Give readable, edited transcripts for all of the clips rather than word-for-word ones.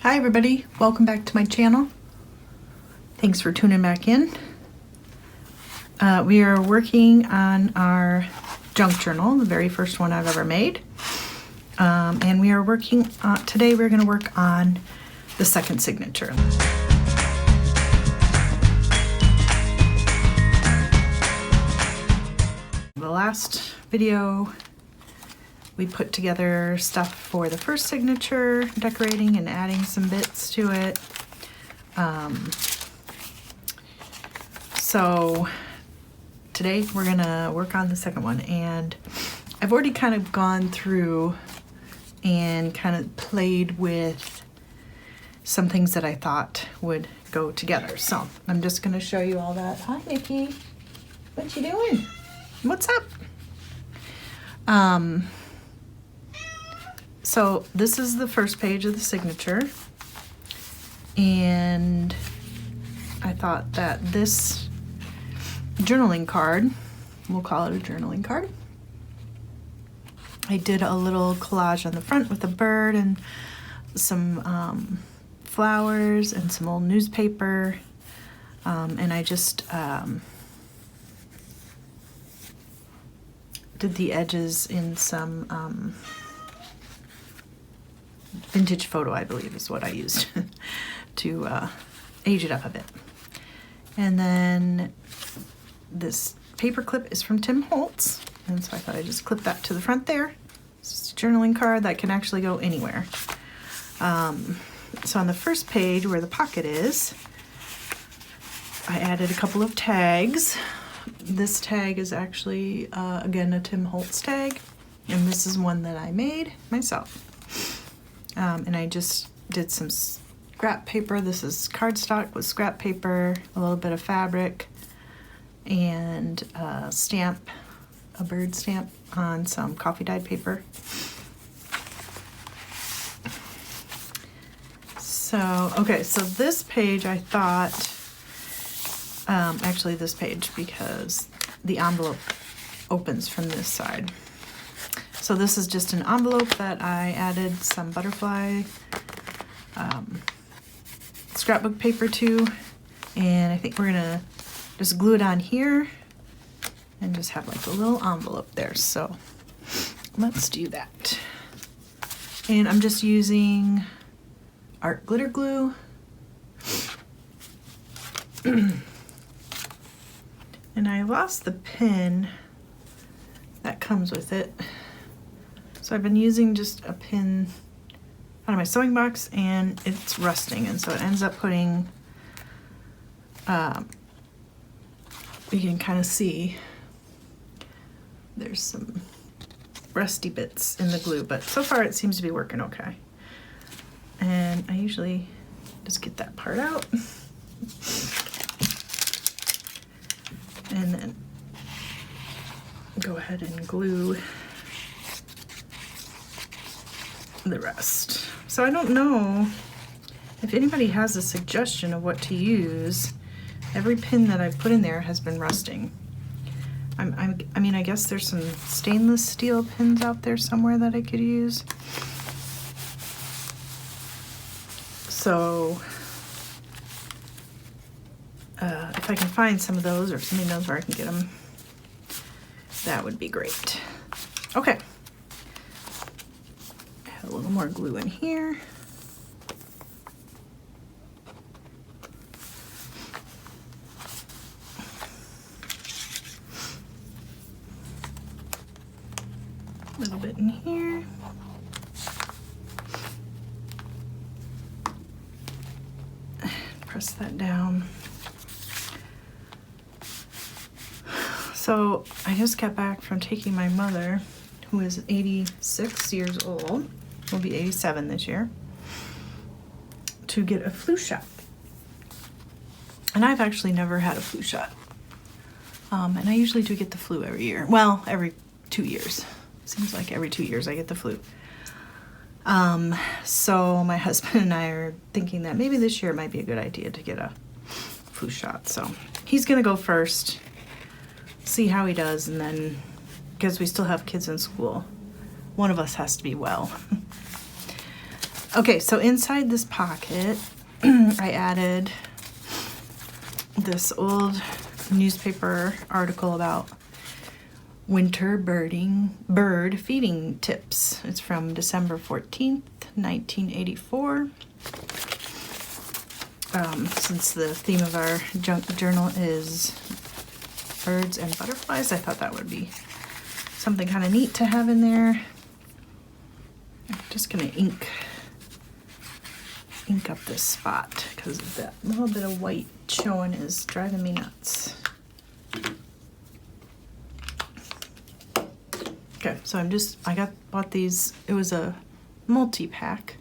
Hi everybody, welcome back to my channel. Thanks for tuning back in. We are working on our junk journal, the very first one I've ever made. And we are working on, today we're going to work on the second signature. The last video we put together stuff for the first signature, decorating and adding some bits to it. So today we're gonna work on the second one, and I've already kind of gone through and kind of played with some things that I thought would go together. So I'm just gonna show you all that. Hi Nikki, what you doing? What's up? So this is the first page of the signature, and I thought that this journaling card, we'll call it a journaling card. I did a little collage on the front with a bird and some flowers and some old newspaper, and I just did the edges in some vintage photo, I believe is what I used to age it up a bit. And then this paper clip is from Tim Holtz, and so I thought I'd just clip that to the front there. It's a journaling card that can actually go anywhere. So on the first page where the pocket is, I added a couple of tags. This tag is actually, again, a Tim Holtz tag, and this is one that I made myself. And I just did some scrap paper. This is cardstock with scrap paper, a little bit of fabric, and a stamp, a bird stamp on some coffee dyed paper. So, okay, so this page I thought, actually this page, because the envelope opens from this side. So this is just an envelope that I added some butterfly scrapbook paper to, and I think we're gonna just glue it on here and just have like a little envelope there. So let's do that. And I'm just using art glitter glue. And I lost the pin that comes with it. So I've been using just a pin out of my sewing box, and it's rusting, and so it ends up putting, you can kind of see there's some rusty bits in the glue, but so far it seems to be working okay. And I usually just get that part out and then go ahead and glue the rest. So I don't know if anybody has a suggestion of what to use. Every pin that I've put in there has been rusting. I mean, I guess there's some stainless steel pins out there somewhere that I could use. So if I can find some of those, or if somebody knows where I can get them, that would be great. Okay. Add a little more glue in here. A little bit in here. Press that down. So I just got back from taking my mother, who is 86 years old, will be 87 this year, to get a flu shot. And I've actually never had a flu shot. And I usually do get the flu every year. Well, every 2 years. Seems like every 2 years I get the flu. So my husband and I are thinking that maybe this year might be a good idea to get a flu shot. So he's gonna go first, see how he does, and then, because we still have kids in school, one of us has to be well. Okay, so inside this pocket, I added this old newspaper article about winter bird feeding tips. It's from December 14th, 1984. Since the theme of our junk journal is birds and butterflies, I thought that would be something kind of neat to have in there. I'm just gonna ink up this spot because that little bit of white showing is driving me nuts. Okay, so I bought these. It was a multi-pack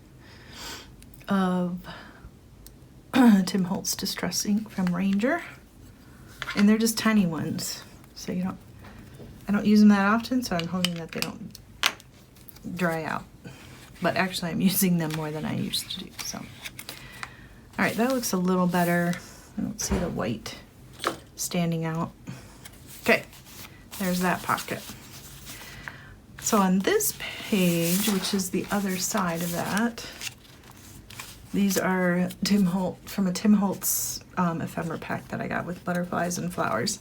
of Tim Holtz Distress ink from Ranger, and they're just tiny ones, so I don't use them that often, so I'm hoping that they don't dry out. But actually I'm using them more than I used to do, so. All right, that looks a little better. I don't see the white standing out. Okay, there's that pocket. So on this page, which is the other side of that, these are from a Tim Holtz ephemera pack that I got with butterflies and flowers.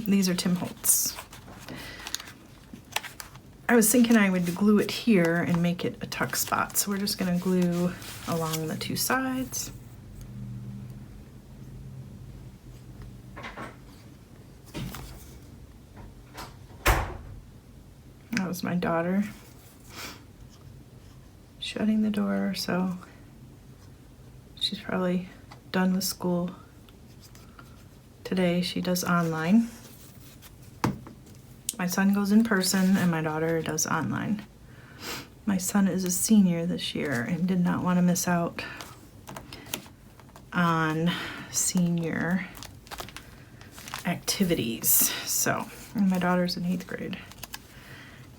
These are Tim Holtz. I was thinking I would glue it here and make it a tuck spot, so we're just gonna glue along the two sides. That was my daughter shutting the door, so she's probably done with school today. She does online. My son goes in person and my daughter does online. My son is a senior this year and did not want to miss out on senior activities. So, and my daughter's in 8th grade.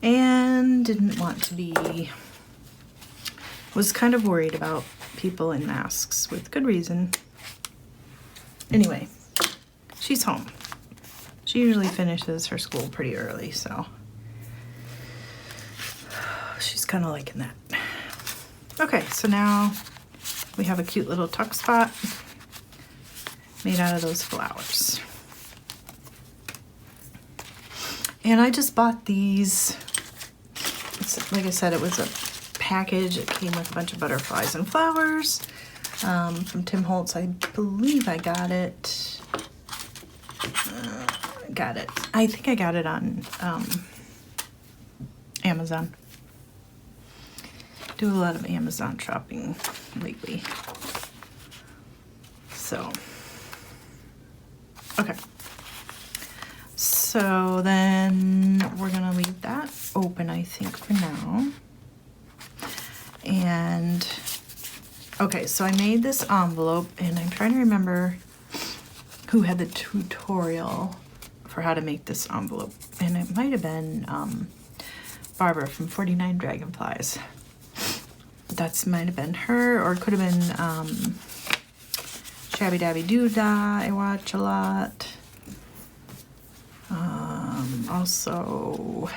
And didn't want to was kind of worried about people in masks with good reason. Anyway, she's home. She usually finishes her school pretty early, so she's kind of liking that. Okay, so now we have a cute little tuck spot made out of those flowers. And I just bought these. Like I said, it was a package. It came with a bunch of butterflies and flowers from Tim Holtz. I believe I got it. I think I got it on Amazon. Do a lot of Amazon shopping lately. So, okay. So then we're gonna leave that open, I think, for now. And okay, so I made this envelope, and I'm trying to remember who had the tutorial for how to make this envelope, and it might have been Barbara from 49 Dragonflies. That might have been her, or it could have been Shabby Dabby Doodah. I watch a lot. Also,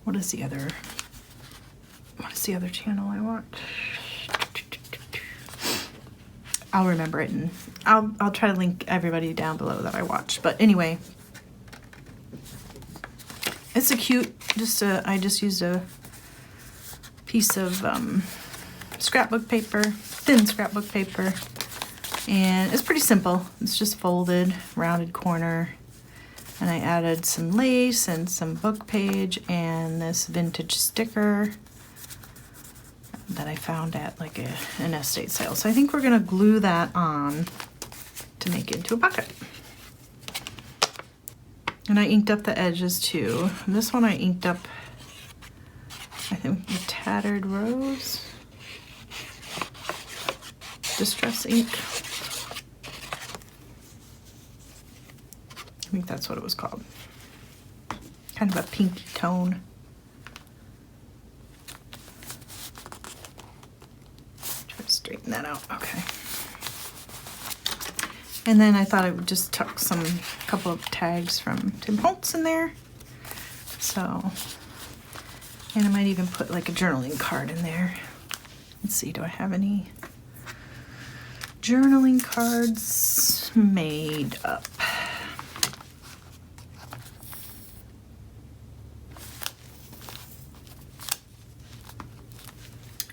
what is the other channel I watch? I'll remember it, and I'll try to link everybody down below that I watch. But anyway, it's a cute, I just used a piece of scrapbook paper, thin scrapbook paper, and it's pretty simple. It's just folded, rounded corner, and I added some lace and some book page and this vintage sticker that I found at like an estate sale. So I think we're gonna glue that on to make it into a bucket. And I inked up the edges too. And this one I inked up, I think, the Tattered Rose Distress ink. I think that's what it was called. Kind of a pinky tone. Try to straighten that out. Okay. And then I thought I would just tuck some couple of tags from Tim Holtz in there. So, and I might even put like a journaling card in there. Let's see, do I have any journaling cards made up?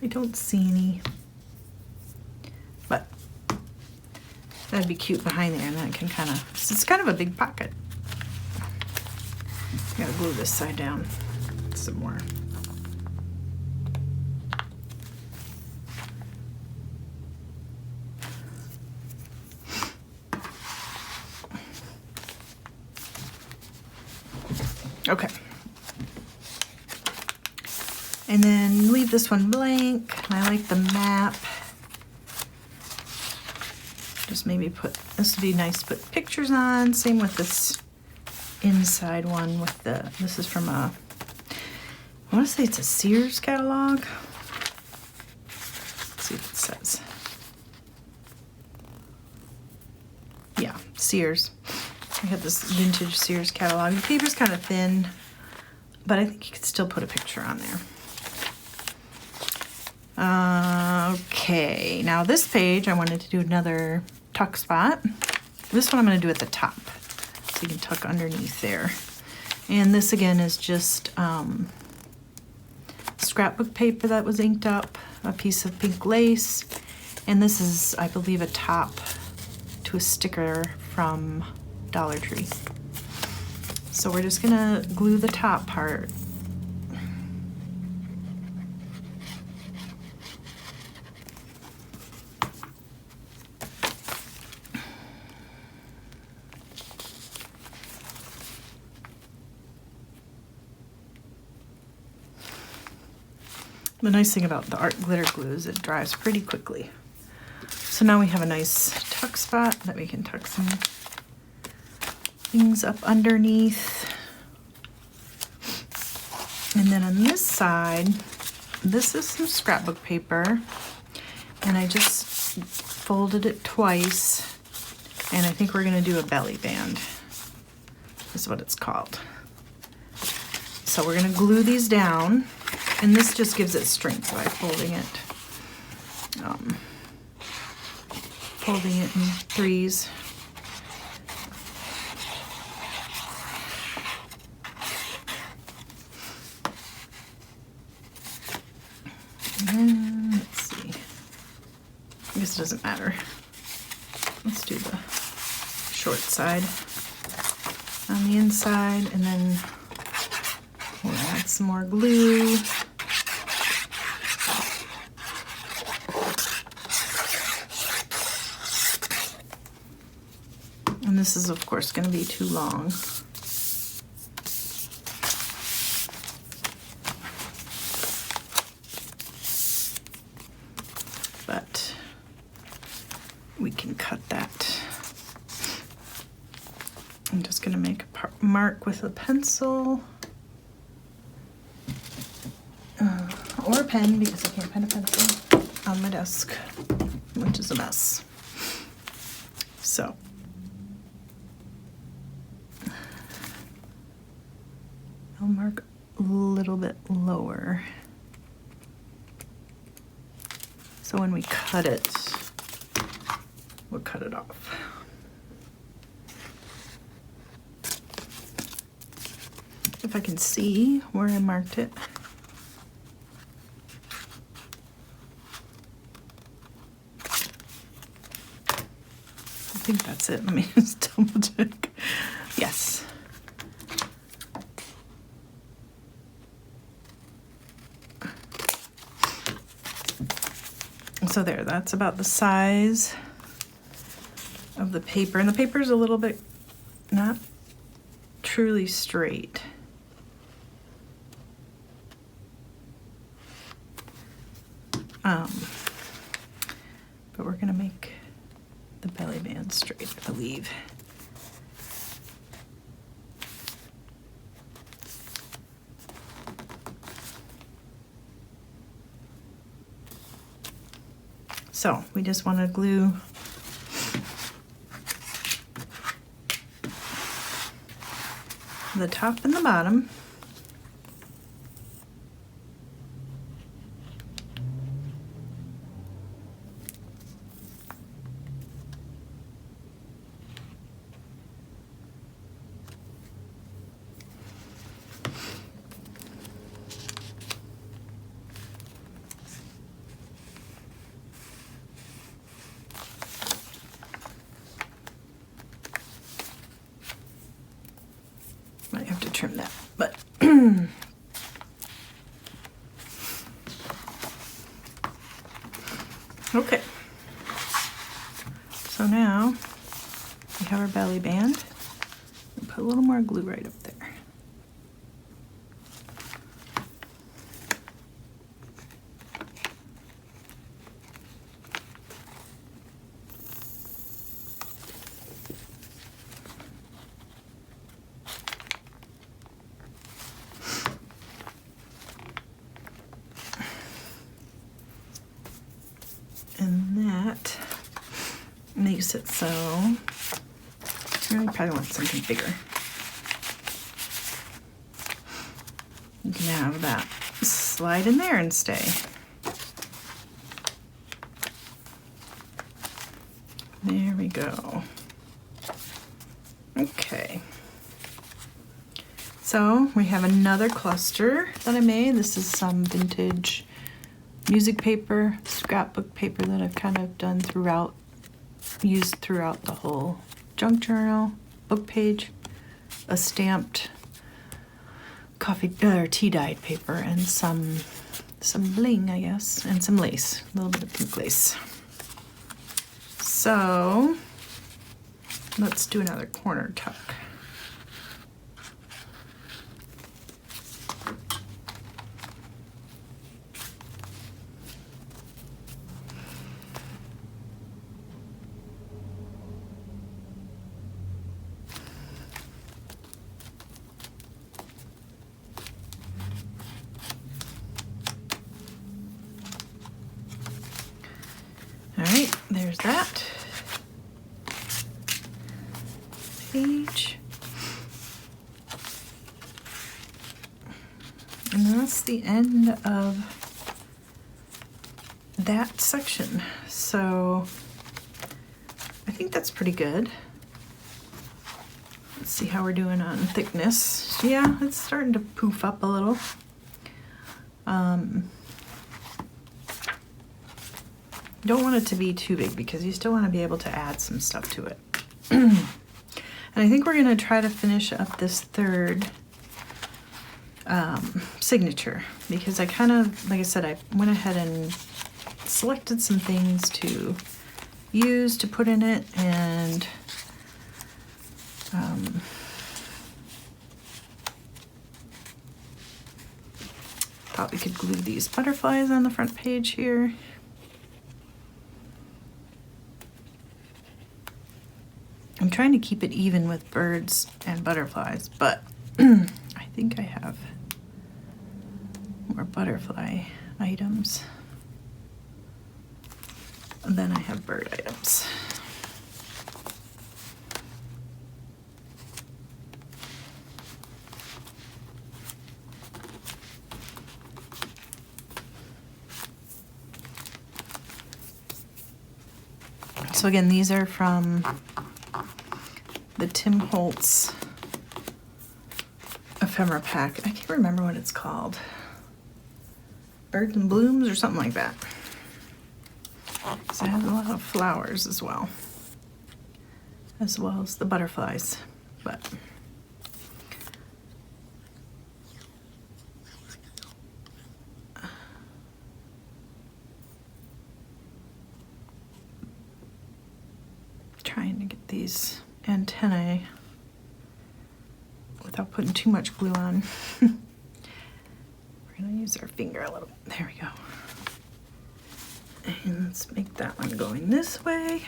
I don't see any, but that'd be cute behind there, and then I can kind of, it's kind of a big pocket. I gotta glue this side down some more. Okay. And then leave this one blank. I like the map. Just maybe put, this would be nice to put pictures on. Same with this inside one with the, this is from a, I want to say it's a Sears catalog. Let's see what it says. Yeah, Sears. I got this vintage Sears catalog. The paper's kind of thin, but I think you could still put a picture on there. Okay, now this page, I wanted to do another tuck spot. This one I'm going to do at the top, so you can tuck underneath there. And this again is just scrapbook paper that was inked up, a piece of pink lace, and this is, I believe, a top to a sticker from Dollar Tree. So we're just going to glue the top part. The nice thing about the art glitter glue is it dries pretty quickly. So now we have a nice tuck spot that we can tuck some things up underneath. And then on this side, this is some scrapbook paper, and I just folded it twice, and I think we're gonna do a belly band, is what it's called. So we're gonna glue these down, and this just gives it strength by folding it in threes. And then, let's see, I guess it doesn't matter. Let's do the short side on the inside, and then we'll add some more glue. And this is, of course, going to be too long. But we can cut that. I'm just going to make a mark with a pencil. Or a pen, because I can't pen a pencil on my desk, which is a mess. So I'll mark a little bit lower, so when we cut it, we'll cut it off. If I can see where I marked it. I think that's it. Let me just double check. Yes. So there, that's about the size of the paper. And the paper is a little bit not truly straight. But we're gonna make the belly band straight, I believe. So we just want to glue the top and the bottom. Might have to trim that, but okay. So now we have our belly band. We'll put a little more glue right up there. And that makes it so, I probably want something bigger. You can have that slide in there and stay. There we go. Okay. So we have another cluster that I made. This is some vintage music paper, scrapbook paper that I've kind of done throughout, used throughout the whole junk journal, book page, a stamped coffee or tea dyed paper, and some bling, I guess, and some lace, a little bit of pink lace. So let's do another corner tuck. All right, there's that page. And that's the end of that section. So I think that's pretty good. Let's see how we're doing on thickness. Yeah, it's starting to poof up a little. Don't want it to be too big because you still want to be able to add some stuff to it. And I think we're going to try to finish up this third signature because I kind of, like I said, I went ahead and selected some things to use to put in it, and thought we could glue these butterflies on the front page here. I'm trying to keep it even with birds and butterflies, but I think I have more butterfly items than I have bird items. So again, these are from the Tim Holtz ephemera pack. I can't remember what it's called. Birds and Blooms or something like that. So it has a lot of flowers as well as the butterflies. But trying to get these antennae without putting too much glue on. We're gonna use our finger a little. There we go. And let's make that one going this way.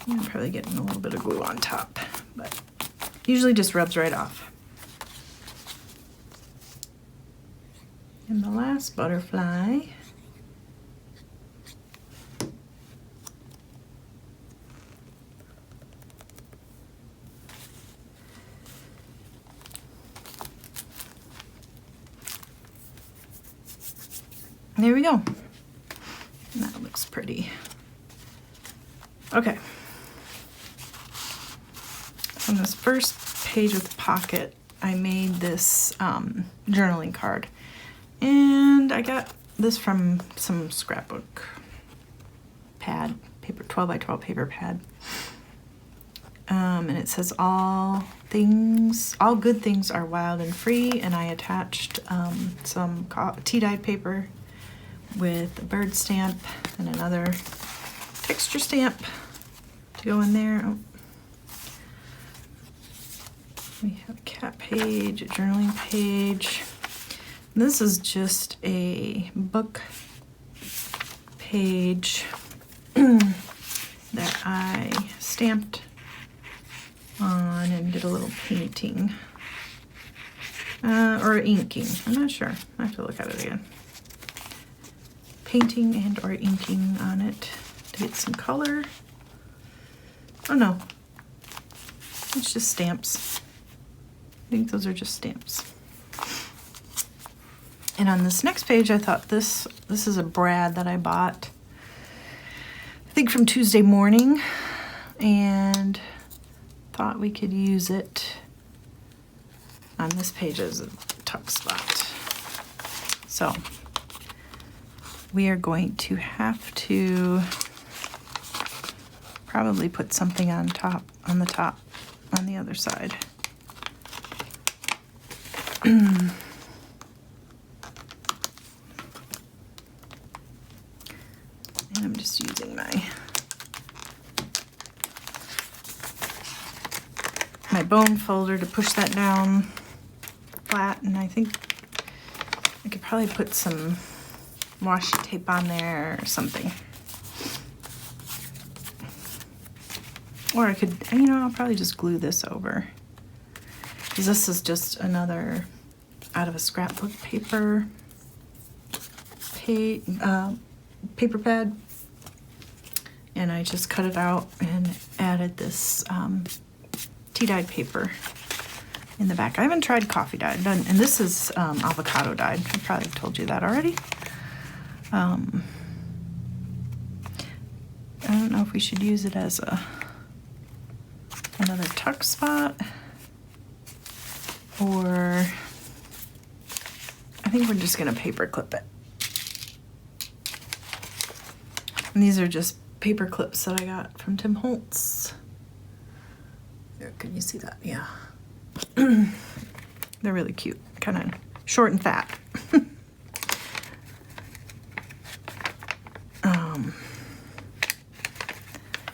I'm probably getting a little bit of glue on top, but usually just rubs right off. And the last butterfly. There we go. That looks pretty. Okay. On this first page with the pocket, I made this journaling card. And I got this from some scrapbook pad, paper, 12 by 12 paper pad. And it says all good things are wild and free, and I attached some tea-dyed paper with a bird stamp and another texture stamp to go in there. Oh. We have a cat page, a journaling page. This is just a book page that I stamped on and did a little painting or inking. I'm not sure. I have to look at it again. Painting and or inking on it to get some color. Oh no, it's just stamps. I think those are just stamps. And on this next page, I thought this is a brad that I bought, I think from Tuesday Morning, and thought we could use it on this page as a tuck spot. So we are going to have to probably put something on the top, on the other side. And I'm just using my bone folder to push that down flat, and I think I could probably put some washi tape on there or something. Or I could, I'll probably just glue this over, because this is just another out of a scrapbook paper pad, and I just cut it out and added this tea-dyed paper in the back. I haven't tried coffee dyed, and this is avocado dyed. I probably told you that already. I don't know if we should use it as another tuck spot, or I think we're just gonna paper clip it. And these are just paper clips that I got from Tim Holtz. There, can you see that? Yeah. They're really cute, kind of short and fat.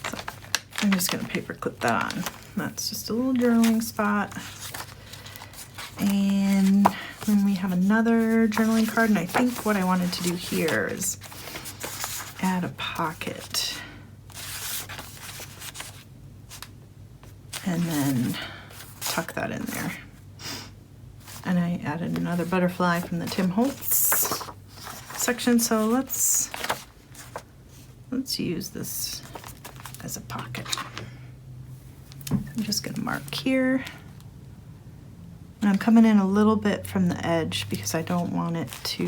So I'm just gonna paper clip that on. That's just a little journaling spot. And then we have another journaling card, and I think what I wanted to do here is add a pocket. And then tuck that in there. And I added another butterfly from the Tim Holtz section, so let's use this as a pocket. I'm just gonna mark here. And I'm coming in a little bit from the edge because I don't want it to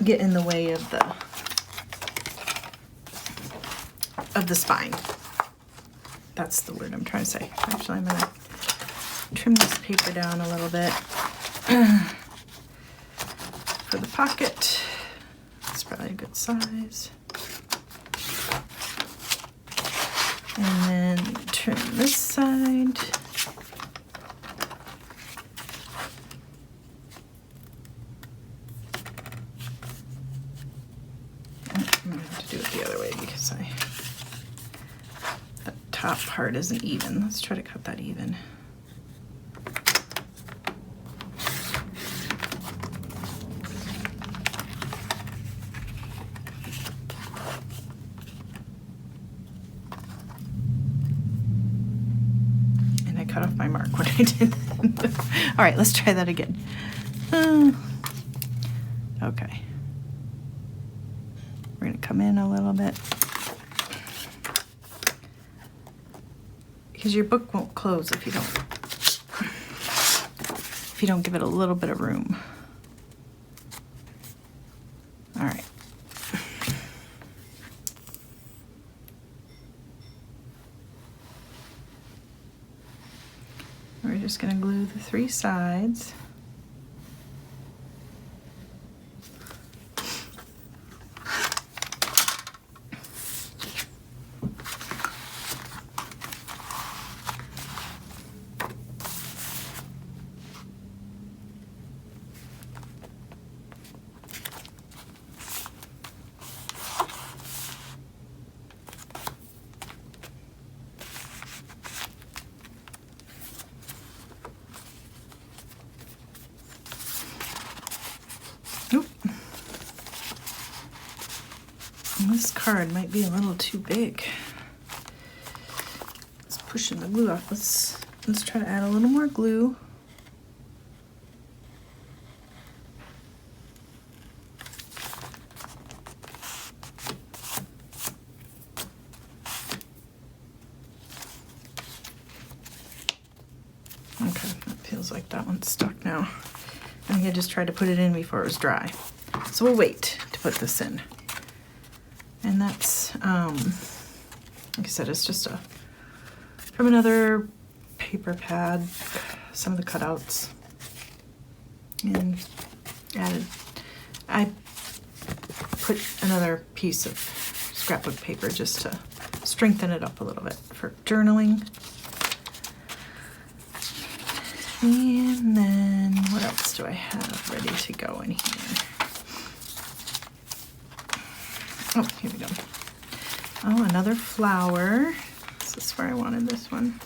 get in the way of the spine. That's the word I'm trying to say. Actually, I'm gonna trim this paper down a little bit for the pocket. It's probably a good size. And then trim this side. I'm gonna have to do it the other way because that top part isn't even. Let's try to cut that even. Cut off my mark when I did that. All right, let's try that again. Okay. We're gonna come in a little bit. because your book won't close if you don't give it a little bit of room. All right. We're just going to glue the 3 sides. This card might be a little too big. It's pushing the glue off. Let's try to add a little more glue. Okay, that feels like that one's stuck now. I think I just tried to put it in before it was dry. So we'll wait to put this in. And that's, like I said, it's just from another paper pad, some of the cutouts. And I put another piece of scrapbook paper just to strengthen it up a little bit for journaling. And then what else do I have ready to go in here? Oh, here we go. Oh, another flower. This is where I wanted this one.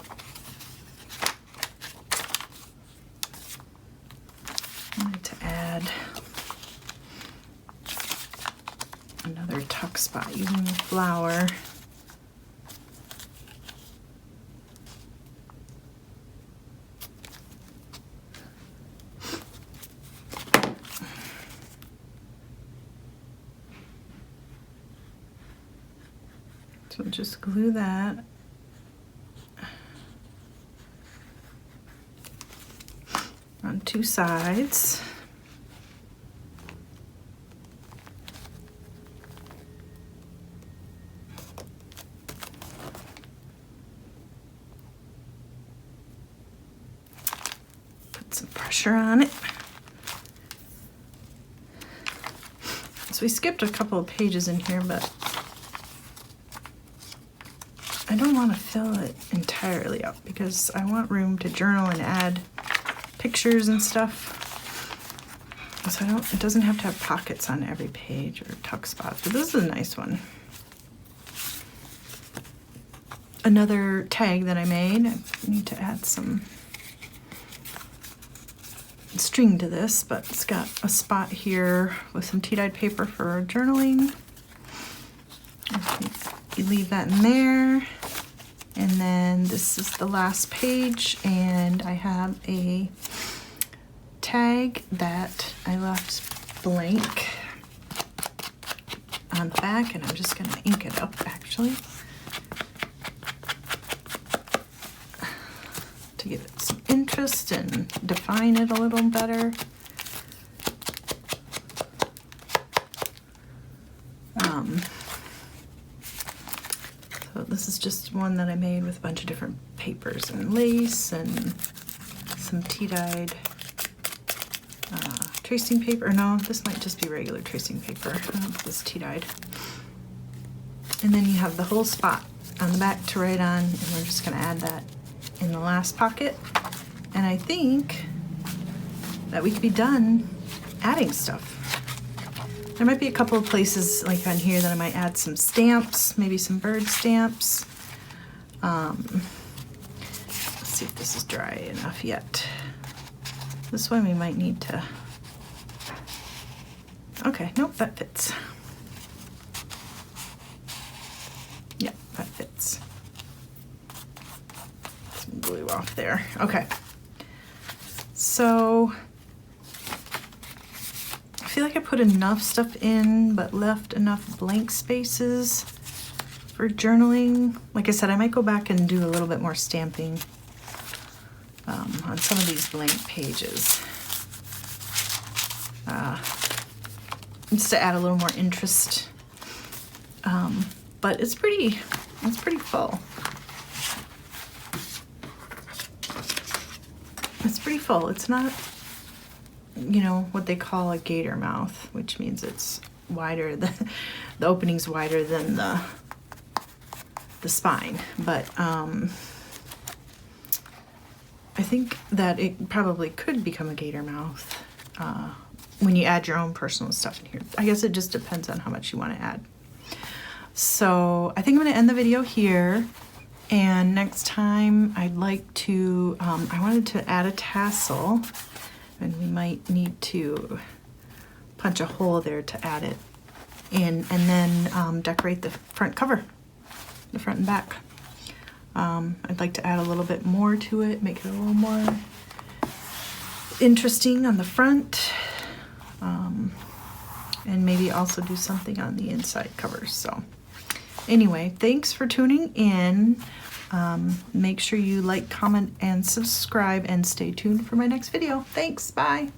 I wanted to add another tuck spot using the flower. So just glue that. On 2 sides. Put some pressure on it. So we skipped a couple of pages in here, but I don't want to fill it entirely up because I want room to journal and add pictures and stuff. So it doesn't have to have pockets on every page or tuck spots, but this is a nice one. Another tag that I made, I need to add some string to this, but it's got a spot here with some tea-dyed paper for journaling. You leave that in there. And then this is the last page, and I have a tag that I left blank on the back, and I'm just going to ink it up actually to give it some interest and define it a little better. So this is just one that I made with a bunch of different papers and lace and some tea-dyed tracing paper. No, this might just be regular tracing paper. I don't know if this is tea-dyed. And then you have the whole spot on the back to write on, and we're just going to add that in the last pocket. And I think that we could be done adding stuff. There might be a couple of places like on here that I might add some stamps, maybe some bird stamps. Let's see if this is dry enough yet. This one we might need to, okay, nope, that fits. Yeah, that fits. Some glue off there, okay. So, I feel like I put enough stuff in, but left enough blank spaces for journaling. Like I said, I might go back and do a little bit more stamping on some of these blank pages. Just to add a little more interest. But it's pretty full. It's pretty full. It's not, you know, what they call a gator mouth, which means it's wider, the opening's wider than the spine. But I think that it probably could become a gator mouth when you add your own personal stuff in here. I guess it just depends on how much you want to add. So I think I'm going to end the video here. And next time I'd like to, I wanted to add a tassel, and we might need to punch a hole there to add it in, and then decorate the front cover, the front and back. I'd like to add a little bit more to it, make it a little more interesting on the front, and maybe also do something on the inside cover. So anyway, thanks for tuning in. Make sure you like, comment, and subscribe, and stay tuned for my next video. Thanks, bye.